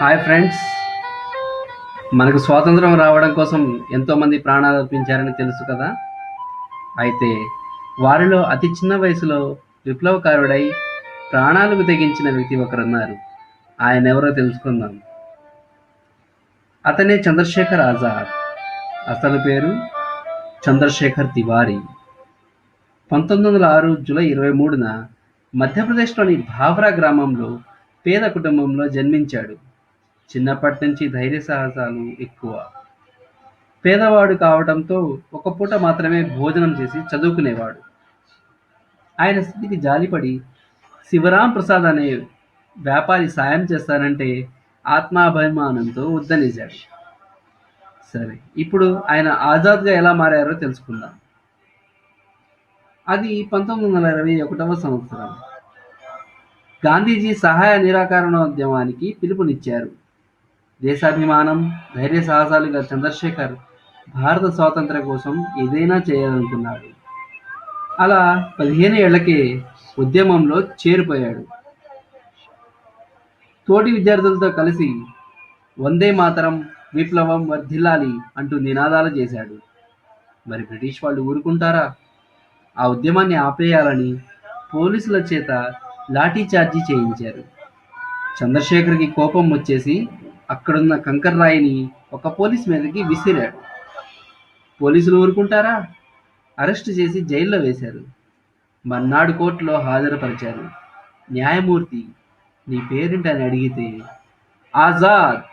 Hi friends, మనకు స్వాతంత్రం రావడం కోసం ఎంతోమంది ప్రాణాలు అర్పించారని తెలుసు కదా. అయితే వారిలో అతి చిన్న వయసులో విప్లవకారుడై ప్రాణాలకు తెగించిన వ్యక్తి ఒకరున్నారు. ఆయన ఎవరో తెలుసుకుందాం. అతనే చంద్రశేఖర్ ఆజాద్. అసలు పేరు చంద్రశేఖర్ తివారీ. 1906 జూలై 23న మధ్యప్రదేశ్లోని భావ్రా గ్రామంలో పేద కుటుంబంలో జన్మించాడు. చిన్నప్పటి నుంచి ధైర్య సాహసాలు ఎక్కువ. పేదవాడు కావడంతో ఒక పూట మాత్రమే భోజనం చేసి చదువుకునేవాడు. ఆయన స్థితికి జాలిపడి శివరాం ప్రసాద్ అనే వ్యాపారి సాయం చేస్తానంటే ఆత్మాభిమానంతో వద్దనేశాడు. సరే, ఇప్పుడు ఆయన ఆజాద్గా ఎలా మారారో తెలుసుకుందాం. అది 1921వ సంవత్సరం. గాంధీజీ సహాయ నిరాకరణోద్యమానికి పిలుపునిచ్చారు. దేశాభిమానం, ధైర్య సాహసాలు గల చంద్రశేఖర్ భారత స్వాతంత్ర్యం కోసం ఏదైనా చేయాలనుకున్నాడు. అలా 15 ఏళ్లకే ఉద్యమంలో చేరిపోయాడు. తోటి విద్యార్థులతో కలిసి వందే మాతరం, విప్లవం వర్ధిల్లాలి అంటూ నినాదాలు చేశాడు. మరి బ్రిటిష్ వాళ్ళు ఊరుకుంటారా? ఆ ఉద్యమాన్ని ఆపేయాలని పోలీసుల చేత లాఠీ చార్జీ చేయించారు. చంద్రశేఖర్కి కోపం వచ్చేసి అక్కడున్న కంకర రాయిని ఒక పోలీస్ మీదకి విసిరాడు. పోలీసులు ఊరుకుంటారా? అరెస్టు చేసి జైల్లో వేశారు. మర్నాడు కోర్టులో హాజరుపరిచారు. న్యాయమూర్తి, నీ పేరేంటని అడిగితే ఆజాద్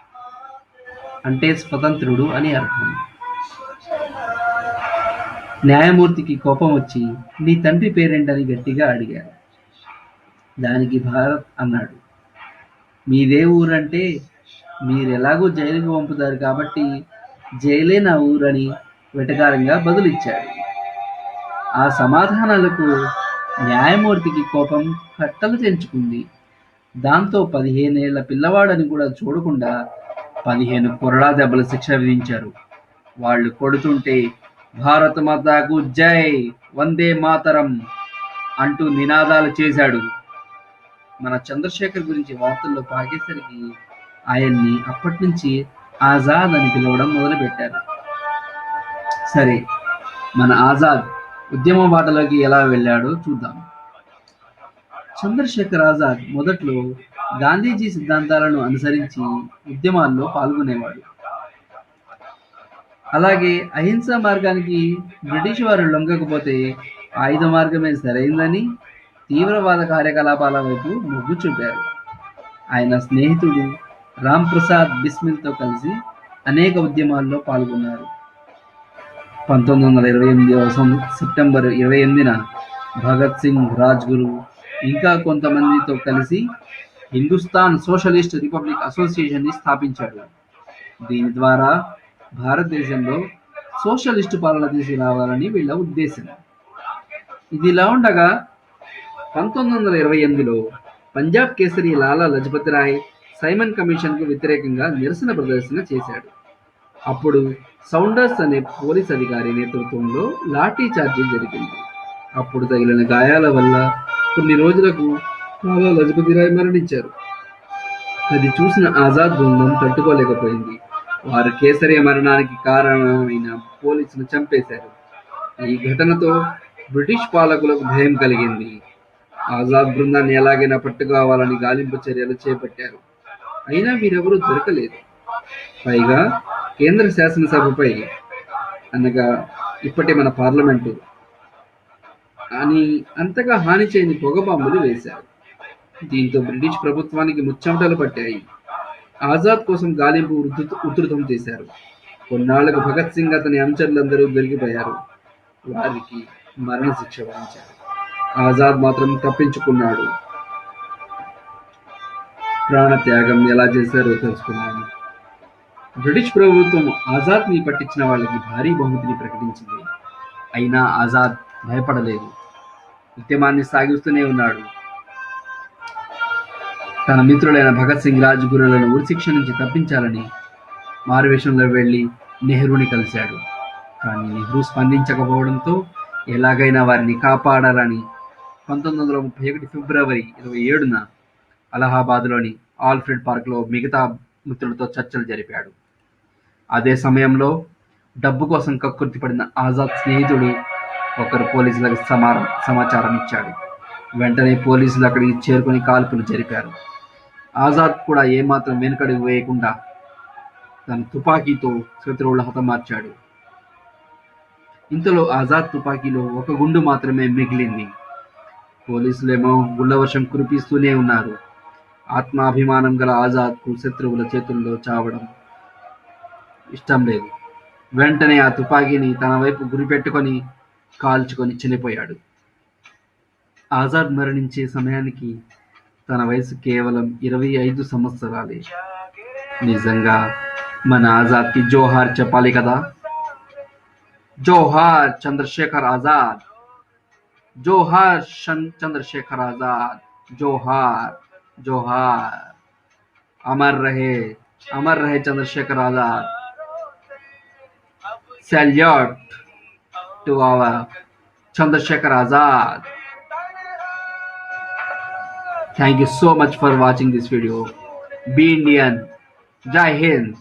అంటే స్వతంత్రుడు అని అర్థం. న్యాయమూర్తికి కోపం వచ్చి నీ తండ్రి పేరేంటని గట్టిగా అడిగారు. దానికి భారత్ అన్నాడు. మీదే ఊరంటే మీరెలాగూ జైలుకి పంపుతారు కాబట్టి జైలే నా ఊరని వెటకారంగా బదులిచ్చాడు. ఆ సమాధానాలకు న్యాయమూర్తికి కోపం కట్టలు తెంచుకుంది. దాంతో 15 ఏళ్ల పిల్లవాడని కూడా చూడకుండా 15 కొరడా దెబ్బల శిక్ష విధించారు. వాళ్ళు కొడుతుంటే భారత మాతాకు జై, వందే మాతరం అంటూ నినాదాలు చేశాడు. మన చంద్రశేఖర్ గురించి వార్తల్లో పాకేసరికి ఆయన్ని అప్పటి నుంచి ఆజాద్ అని పిలవడం మొదలుపెట్టారు. సరే, మన ఆజాద్ ఉద్యమ బాటలోకి ఎలా వెళ్ళాడో చూద్దాం. చంద్రశేఖర్ ఆజాద్ మొదట్లో గాంధీజీ సిద్ధాంతాలను అనుసరించి ఉద్యమాల్లో పాల్గొనేవాడు. అలాగే అహింసా మార్గానికి బ్రిటిష్ వారు లొంగకపోతే ఆయుధ మార్గమే సరైందని తీవ్రవాద కార్యకలాపాల వైపు మొగ్గు చూపారు. ఆయన స్నేహితుడు రామ్ ప్రసాద్ బిస్మిల్తో కలిసి అనేక ఉద్యమాల్లో పాల్గొన్నారు. 1928 సెప్టెంబర్ 28న భగత్ సింగ్, రాజ్గురు ఇంకా కొంతమందితో కలిసి హిందుస్థాన్ సోషలిస్ట్ రిపబ్లిక్ అసోసియేషన్ని స్థాపించాడు. దీని ద్వారా భారతదేశంలో సోషలిస్టు పాలన తీసుకురావాలని వీళ్ళ ఉద్దేశం. ఇదిలా ఉండగా 1928లో పంజాబ్ కేసరి లాలా లజపతి రాయ్ సైమన్ కమిషన్కు వ్యతిరేకంగా నిరసన ప్రదర్శన చేశాడు. అప్పుడు సౌండర్స్ అనే పోలీస్ అధికారి నేతృత్వంలో లాఠీ చార్జీ జరిగింది. అప్పుడు తగిలిన గాయాల వల్ల కొన్ని రోజులకు లాలా లజపతి రాయ్ మరణించారు. అది చూసిన ఆజాద్ బృందం తట్టుకోలేకపోయింది. వారు కేసరి మరణానికి కారణమైన పోలీసును చంపేశారు. ఈ ఘటనతో బ్రిటిష్ పాలకులకు భయం కలిగింది. ఆజాద్ బృందాన్ని ఎలాగైనా పట్టుకోవాలని గాలింపు చర్యలు చేపట్టారు. అయినా వీరెవరూ దొరకలేదు. పైగా కేంద్ర శాసనసభపై, అనగా ఇప్పటి మన పార్లమెంటు అని అంతగా హాని చేయని పొగబాంబులు వేశారు. దీంతో బ్రిటిష్ ప్రభుత్వానికి ముచ్చెమటలు పట్టాయి. ఆజాద్ కోసం గాలింపు ఉధృతం చేశారు. కొన్నాళ్లకు భగత్ సింగ్ అతని అనుచరులందరూ దొరికిపోయారు. వారికి మరణశిక్ష విధించారు. ఆజాద్ మాత్రం తప్పించుకున్నాడు. ప్రాణత్యాగం ఎలా చేశారో తెలుసుకున్నాను. బ్రిటిష్ ప్రభుత్వం ఆజాద్ని పట్టించిన వాళ్ళకి భారీ బహుమతిని ప్రకటించింది. అయినా ఆజాద్ భయపడలేదు. ఉద్యమాన్ని సాగిస్తూనే ఉన్నాడు. తన మిత్రులైన భగత్ సింగ్, రాజ్గురులను ఉరిశిక్ష నుంచి తప్పించాలని మారువేషంలో వెళ్లి నెహ్రూని కలిశాడు. కానీ నెహ్రూ స్పందించకపోవడంతో ఎలాగైనా వారిని కాపాడాలని 1931 ఫిబ్రవరి 27న అలహాబాద్లోని ఆల్ఫ్రెడ్ పార్క్లో మిగతా మిత్రులతో చర్చలు జరిపాడు. అదే సమయంలో డబ్బు కోసం కక్కుర్తి పడిన ఆజాద్ స్నేహితుడు ఒకరు పోలీసులకు సమాచారం ఇచ్చాడు. వెంటనే పోలీసులు అక్కడికి చేరుకొని కాల్పులు జరిపారు. ఆజాద్ కూడా ఏమాత్రం వెనుకడుగు వేయకుండా తన తుపాకీతో శత్రువులను హతమార్చాడు. ఇంతలో ఆజాద్ తుపాకీలో ఒక గుండు మాత్రమే మిగిలింది. పోలీసులేమో గుళ్ళ వర్షం కురిపిస్తూనే ఉన్నారు. ఆత్మాభిమానం గల ఆజాద్కు శత్రువుల చేతుల్లో చావడం ఇష్టం లేదు. వెంటనే ఆ తుపాకీని తన వైపు గురిపెట్టుకొని కాల్చుకొని చనిపోయాడు. ఆజాద్ మరణించే సమయానికి తన వయసు కేవలం 25 సంవత్సరాలే. నిజంగా మన ఆజాద్కి జోహార్ చెప్పాలి కదా. జోహార్ చంద్రశేఖర్ ఆజాద్, జోహార్ చంద్రశేఖర్ ఆజాద్, జోహార్ జోహార్. अमर रहे Chandrashekhar Azad. Salute to our Chandrasekhar Azad. Thank you so much for watching this video. Be Indian. Jai Hind.